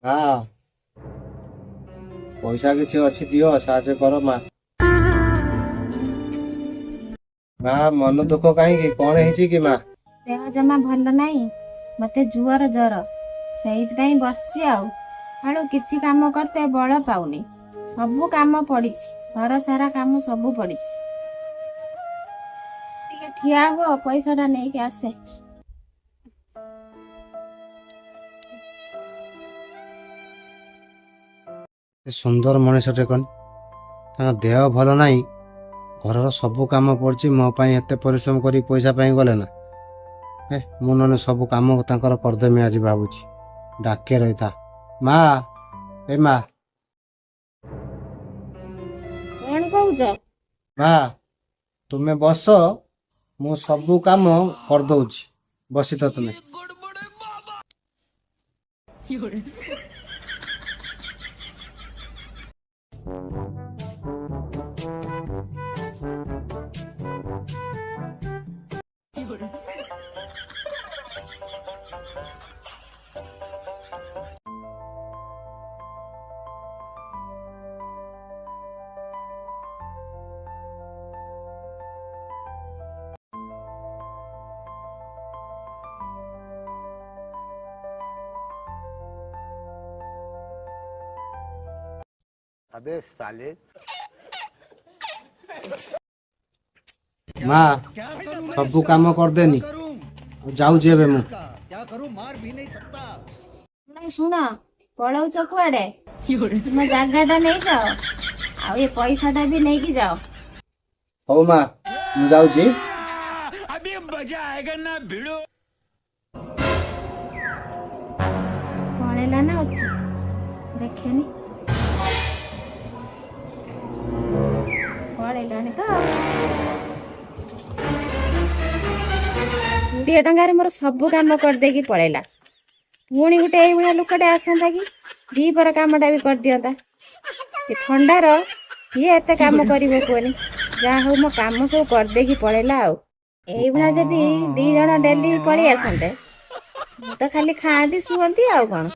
ହଁ ପଇସା କିଛି ଅଛି ଦିଅ ସାହାଯ୍ୟ କର ମା। ମା ମନ ଦୁଃଖ କାହିଁକି କଣ ହେଇଛି କି ମା? ଦେହ ଜମା ଭଲ ନାହିଁ। ମତେ ଜର ସେଇଥିପାଇଁ ବସିଛି ଆଉ। ଆଳୁ କିଛି କାମ କରତେ ବଳ ପାଉନି। ସବୁ କାମ ପଡ଼ିଛି, ଘର ସାରା କାମ ସବୁ ପଡ଼ିଛି। ଟିକେ ଠିଆ ହୁଅ, ପଇସାଟା ନେଇକି ଆସେ। ଏତେ ସୁନ୍ଦର ମଣିଷଟେ କନି, ତାଙ୍କ ଦେହ ଭଲ ନାହିଁ, ଘରର ସବୁ କାମ ପଡ଼ିଛି, ମୋ ପାଇଁ ଏତେ ପରିଶ୍ରମ କରି ପଇସା ପାଇଁ ଗଲେ ନା। ମୁଁ ନହେଲେ ସବୁ କାମ ତାଙ୍କର କରିଦେମି ଆଜି ଭାବୁଛି। ଡାକେ ରହିଥା ମା, ଏ ମା। କଣ କହୁଛ? ମା ତୁମେ ବସ, ମୁଁ ସବୁ କାମ କରିଦଉଛି, ବସିଥ ତୁମେ। अबे साले। ମା ସବୁ କାମ କରିଦେନି, ଯାଉଛି ଏବେ ମୁଁ। ନାଇଁ ଶୁଣ, ପଳଉଛ କୁଆଡେ? ତୁମ ଜାଗାଟା ନେଇଯାଅ, ଆଉ ଏ ପଇସାଟା ବି ନେଇକି ଯାଅ। ହଉ ମା, ମୁଁ ଯାଉଛି। ପଳେଇଲା ନା ଅଛି ଦେଖେନି। ପଳେଇଲାଣି ତ। 20 ଟଙ୍କାରେ ମୋର ସବୁ କାମ କରିଦେଇକି ପଳେଇଲା। ପୁଣି ଗୋଟେ ଏଇଭଳିଆ ଲୋକଟେ ଆସନ୍ତା କି ଦିପର କାମଟା ବି କରିଦିଅନ୍ତା। ଏ ଥଣ୍ଡାର କିଏ ଏତେ କାମ କରିବ କୁହନି। ଯାହା ହଉ ମୋ କାମ ସବୁ କରିଦେଇକି ପଳେଇଲା ଆଉ। ଏଇଭଳିଆ ଯଦି 2 ଜଣ ଡେଲି ପଳେଇ ଆସନ୍ତେ, ମୁଁ ତ ଖାଲି ଖାଆନ୍ତି ଶୁଅନ୍ତି ଆଉ କଣ।